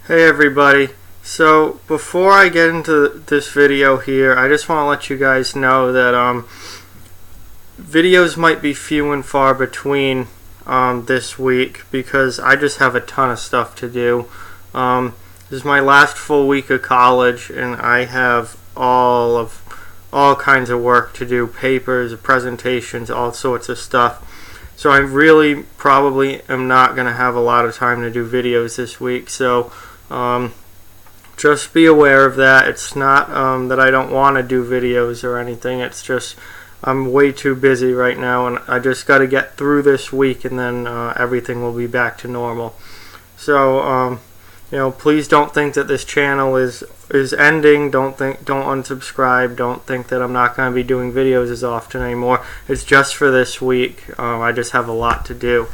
Hey everybody, so before I get into this video here, I just want to let you guys know that videos might be few and far between this week because I just have a ton of stuff to do. This is my last full week of college and I have all kinds of work to do, papers, presentations, all sorts of stuff. So I really probably am not going to have a lot of time to do videos this week, so just be aware of that. It's not that I don't want to do videos or anything. It's just I'm way too busy right now, and I just got to get through this week, and then everything will be back to normal. So please don't think that this channel is ending. Don't unsubscribe. Don't think that I'm not going to be doing videos as often anymore. It's just for this week. I just have a lot to do.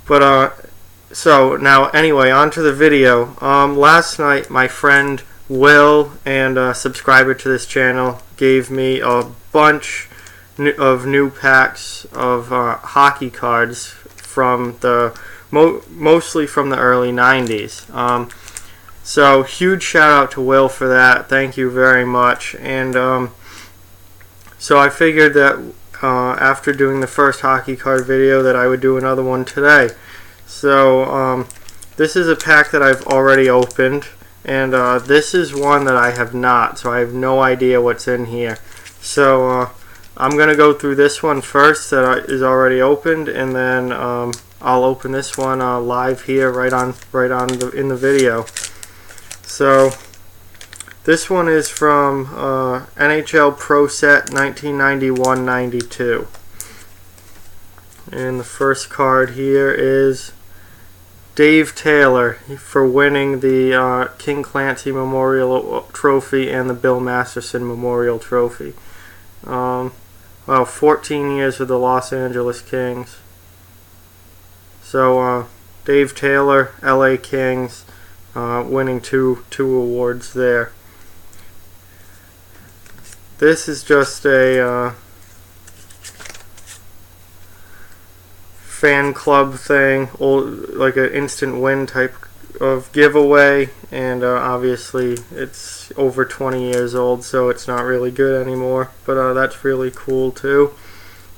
But so now anyway, on to the video. Last night my friend Will, and a subscriber to this channel, gave me a bunch of new packs of hockey cards from the mostly from the early 90s. So huge shout out to Will for that. Thank you very much. And so I figured that after doing the first hockey card video that I would do another one today. So this is a pack that I've already opened, and this is one that I have not, so I have no idea what's in here. So I'm going to go through this one first that is already opened, and then I'll open this one live here in the video. So this one is from NHL Pro Set 1991-92. And the first card here is Dave Taylor for winning the King Clancy Memorial Trophy and the Bill Masterson Memorial Trophy. 14 years with the Los Angeles Kings. So Dave Taylor, LA Kings, winning two awards there. This is just a fan club thing, like an instant win type of giveaway, and obviously it's over 20 years old, so it's not really good anymore, but that's really cool too.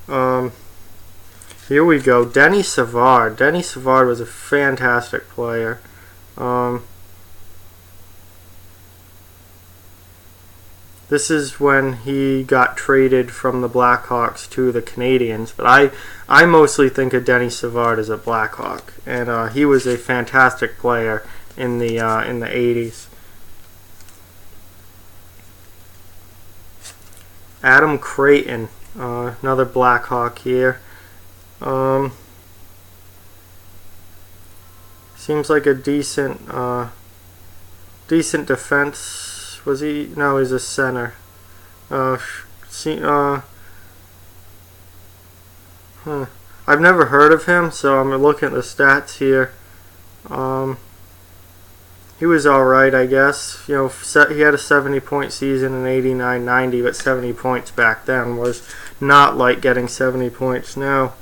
Here we go, Denny Savard. Denny Savard was a fantastic player. This is when he got traded from the Blackhawks to the Canadiens, but I mostly think of Denny Savard as a Blackhawk, and he was a fantastic player in the 80s. Adam Creighton, another Blackhawk here. Seems like a decent defense. Was he? No, he's a center. I've never heard of him, so I'm looking at the stats here. He was alright, I guess. He had a 70-point season in 89-90, but 70 points back then was not like getting 70 points now.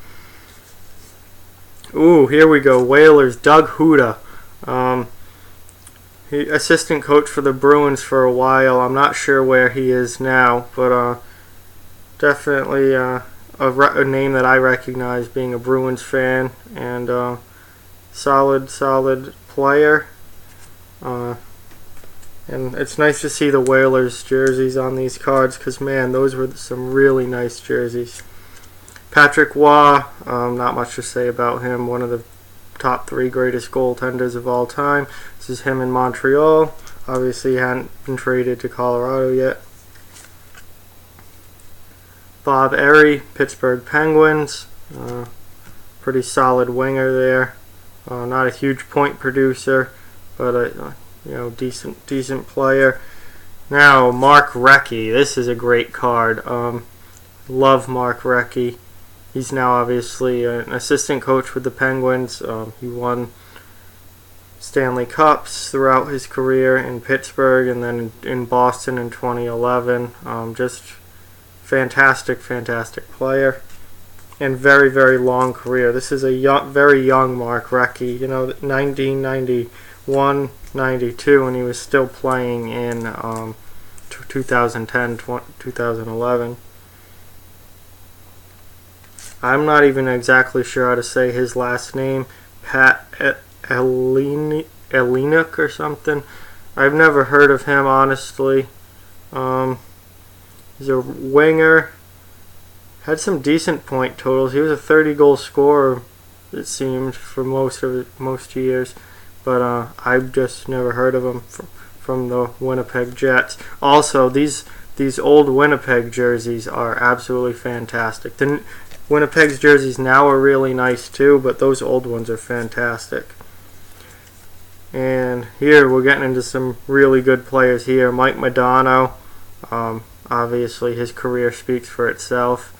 Ooh, here we go. Whalers, Doug Huda. Assistant coach for the Bruins for a while. I'm not sure where he is now, but definitely a name that I recognize being a Bruins fan, and solid player. And it's nice to see the Whalers jerseys on these cards, because man, those were some really nice jerseys. Patrick Waugh, not much to say about him. One of the top 3 greatest goaltenders of all time. This is him in Montreal. Obviously he hadn't been traded to Colorado yet. Bob Errey, Pittsburgh Penguins. Pretty solid winger there. Not a huge point producer, but a decent player. Now Mark Recchi. This is a great card. Love Mark Recchi. He's now obviously an assistant coach with the Penguins. He won Stanley Cups throughout his career in Pittsburgh and then in Boston in 2011. Just fantastic player. And very long career. This is a very young Mark Recchi. 1991 192, and he was still playing in 2010, 2011. I'm not even exactly sure how to say his last name. Pat Eleniuk or something. I've never heard of him, honestly. He's a winger. Had some decent point totals. He was a 30-goal scorer, it seemed, for most years. But I've just never heard of him from the Winnipeg Jets. Also, these old Winnipeg jerseys are absolutely fantastic. Winnipeg's jerseys now are really nice too, but those old ones are fantastic. And here we're getting into some really good players here. Mike Modano, obviously his career speaks for itself.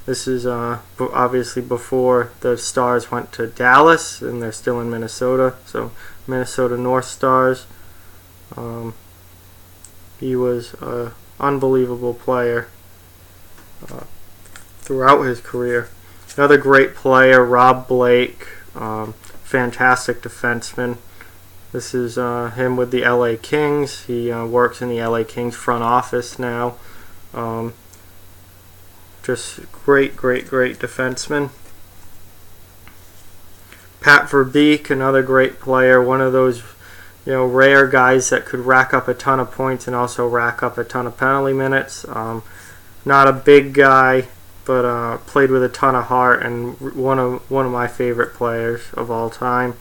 This is obviously before the Stars went to Dallas, and they're still in Minnesota, so Minnesota North Stars. He was an unbelievable player throughout his career. Another great player, Rob Blake, fantastic defenseman. This is him with the LA Kings. He works in the LA Kings front office now. Just great defenseman. Pat Verbeek, another great player, one of those rare guys that could rack up a ton of points and also rack up a ton of penalty minutes. Not a big guy, but played with a ton of heart, and one of my favorite players of all time.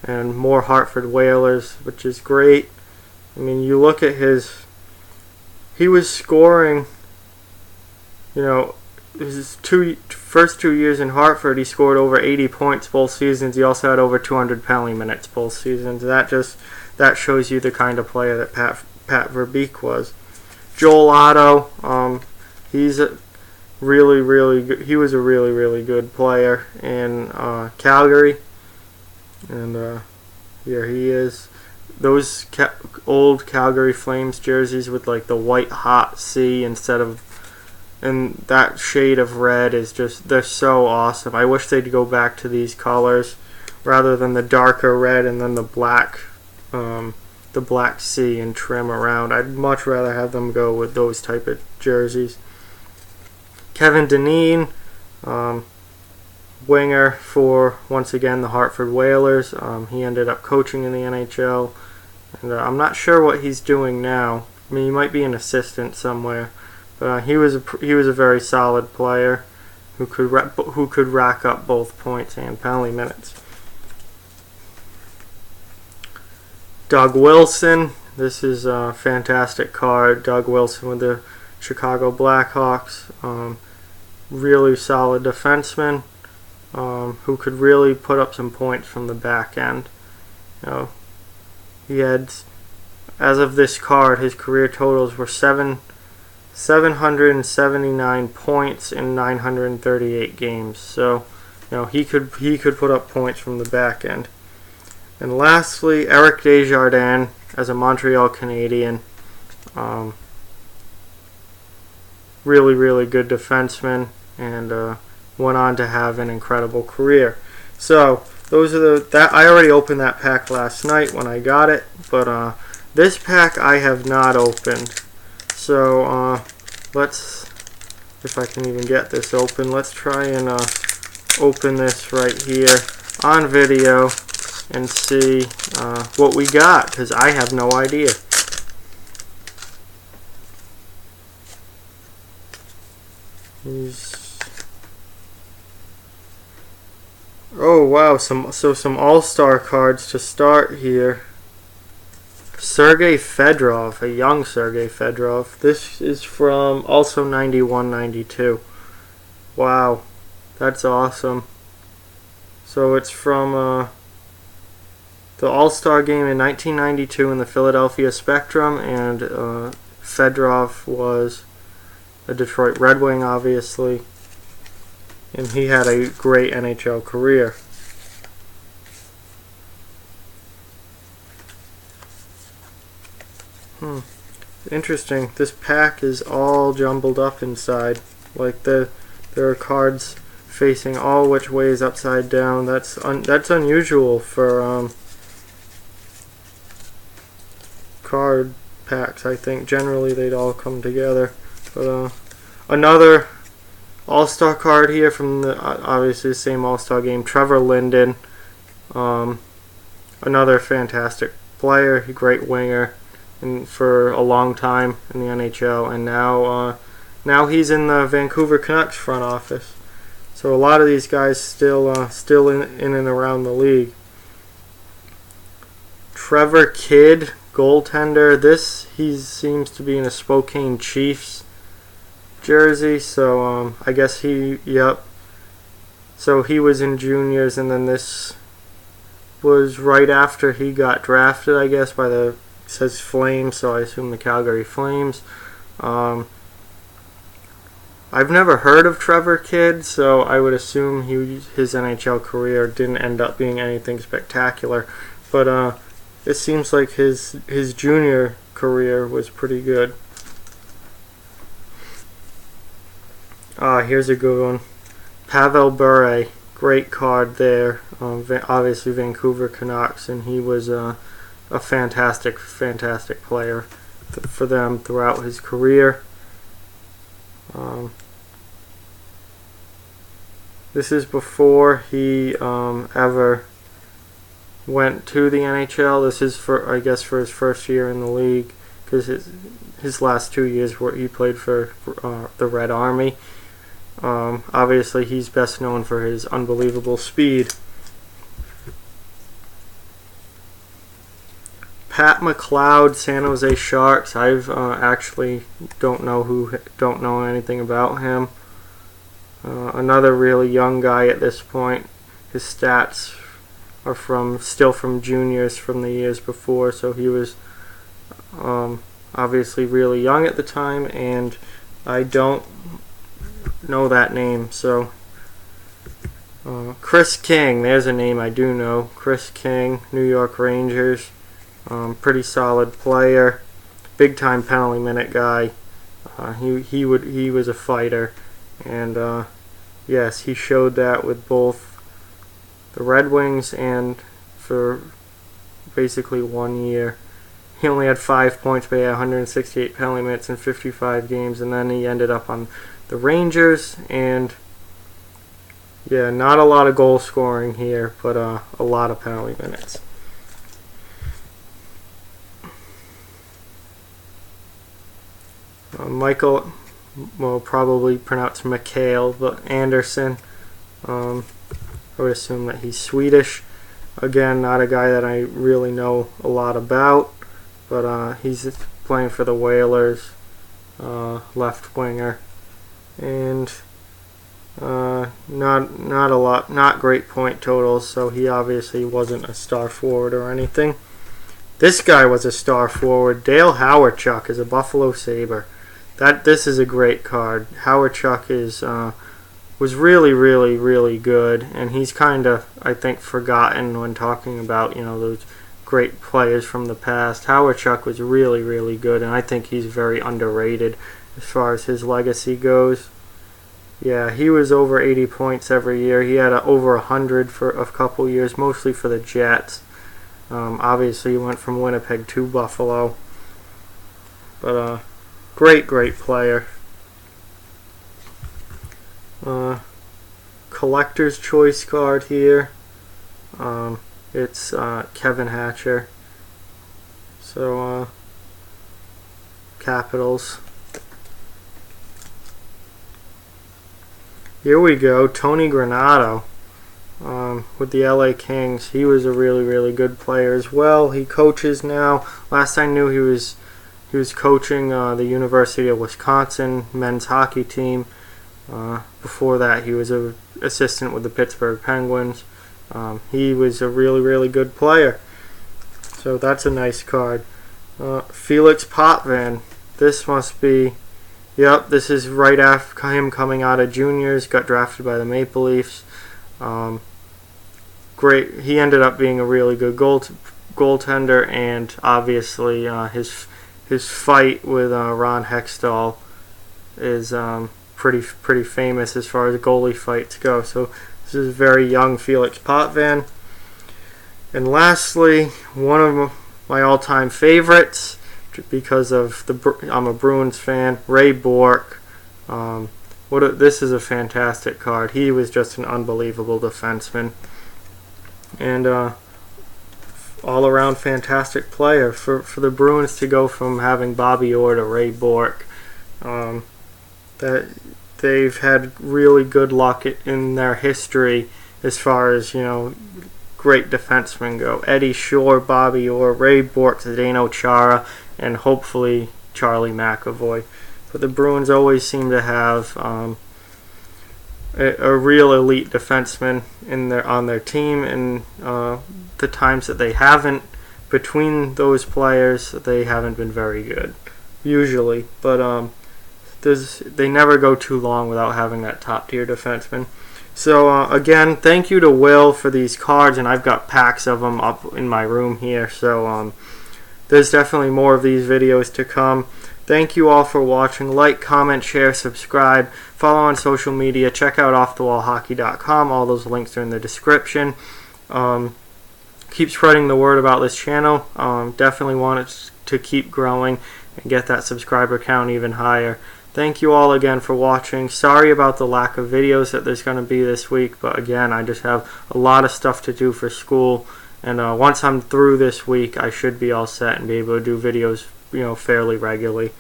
And more Hartford Whalers, which is great. I mean, you look at he was scoring, his first 2 years in Hartford, he scored over 80 points both seasons. He also had over 200 penalty minutes both seasons. That shows you the kind of player that Pat Verbeek was. Joel Otto, he's a really good. He was a really good player in Calgary, and here he is. Those old Calgary Flames jerseys with like the white hot C and that shade of red is they're so awesome. I wish they'd go back to these colors rather than the darker red and then the black C and trim around. I'd much rather have them go with those type of jerseys. Kevin Dineen, winger for, once again, the Hartford Whalers. He ended up coaching in the NHL, and I'm not sure what he's doing now. I mean, he might be an assistant somewhere, but he was a very solid player who could rack up both points and penalty minutes. Doug Wilson, this is a fantastic card. Doug Wilson with the Chicago Blackhawks. Really solid defenseman who could really put up some points from the back end. He had, as of this card, his career totals were 779 points in 938 games. So, he could put up points from the back end. And lastly, Eric Desjardins as a Montreal Canadian. Really good defenseman, and went on to have an incredible career. So those are I already opened that pack last night when I got it, but this pack I have not opened. So let's, if I can even get this open, let's try and open this right here on video and see what we got, because I have no idea. Oh wow, some all-star cards to start here. Sergei Fedorov, a young Sergei Fedorov. This is from also 91-92. Wow, that's awesome. So it's from the All-Star game in 1992 in the Philadelphia Spectrum, and Fedorov was a Detroit Red Wing, obviously, and he had a great NHL career. Interesting. This pack is all jumbled up inside. Like there are cards facing all which ways upside down. That's unusual for card packs. I think generally they'd all come together. But another All-Star card here from the obviously the same All-Star game. Trevor Linden, another fantastic player, great winger, and for a long time in the NHL, and now he's in the Vancouver Canucks front office. So a lot of these guys still in and around the league. Trevor Kidd, goaltender. He seems to be in a Spokane Chiefs jersey. So I guess So he was in juniors, and then this was right after he got drafted, I guess, by it says Flames, so I assume the Calgary Flames. I've never heard of Trevor Kidd, so I would assume his NHL career didn't end up being anything spectacular. But it seems like his junior career was pretty good. Here's a good one. Pavel Bure, great card there. Obviously Vancouver Canucks, and he was a fantastic player for them throughout his career. This is before he ever went to the NHL. This is for his first year in the league, because his last 2 years he played for the Red Army. Obviously he's best known for his unbelievable speed. Pat McLeod, San Jose Sharks. I've actually don't know anything about him. Another really young guy at this point. His stats are still from juniors from the years before, so he was obviously really young at the time, and I don't know that name. So Chris King, there's a name I do know. Chris King, New York Rangers. Pretty solid player, big time penalty minute guy. He was a fighter, and yes, he showed that with both the Red Wings and for basically 1 year. He only had 5 points, but he had 168 penalty minutes in 55 games, and then he ended up on the Rangers, and yeah, not a lot of goal scoring here, but a lot of penalty minutes. Michael, well, probably pronounced Mikhail, but Anderson. I would assume that he's Swedish. Again, not a guy that I really know a lot about, but he's playing for the Whalers, left winger, and not great point totals. So he obviously wasn't a star forward or anything. This guy was a star forward. Dale Hawerchuk is a Buffalo Sabre. This is a great card. Hawerchuk was really good, and he's kind of, I think, forgotten when talking about those great players from the past. Hawerchuk was really good, and I think he's very underrated as far as his legacy goes. Yeah, he was over 80 points every year. He had over 100 for a couple years, mostly for the Jets. Obviously, he went from Winnipeg to Buffalo, but great player. Collector's choice card here. It's Kevin Hatcher. So Capitals. Here we go. Tony Granato with the LA Kings. He was a really good player as well. He coaches now. Last I knew, he was coaching the University of Wisconsin men's hockey team. Before that, he was an assistant with the Pittsburgh Penguins. He was a really good player. So that's a nice card. Felix Potvin. This must be... Yep, this is right after him coming out of juniors. Got drafted by the Maple Leafs. Great. He ended up being a really good goaltender, and obviously his fight with Ron Hextall is pretty famous as far as goalie fights go. So this is very young Felix Potvin. And lastly, one of my all-time favorites, because of I'm a Bruins fan. Ray Bourque. This is a fantastic card. He was just an unbelievable defenseman, and all-around fantastic player. For the Bruins to go from having Bobby Orr to Ray Bourque, that they've had really good luck in their history as far as, great defensemen go. Eddie Shore, Bobby Orr, Ray Bourque, Zdeno Chara, and hopefully Charlie McAvoy. But the Bruins always seem to have a real elite defenseman on their team, and the times that they haven't, between those players, they haven't been very good, usually. But they never go too long without having that top-tier defenseman. So again, thank you to Will for these cards, and I've got packs of them up in my room here. So there's definitely more of these videos to come. Thank you all for watching. Like, comment, share, subscribe, follow on social media. Check out offthewallhockey.com. All those links are in the description. Keep spreading the word about this channel. Definitely want it to keep growing and get that subscriber count even higher. Thank you all again for watching. Sorry about the lack of videos that there's going to be this week, but again, I just have a lot of stuff to do for school, and once I'm through this week, I should be all set and be able to do videos, fairly regularly.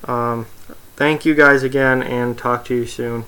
Thank you guys again, and talk to you soon.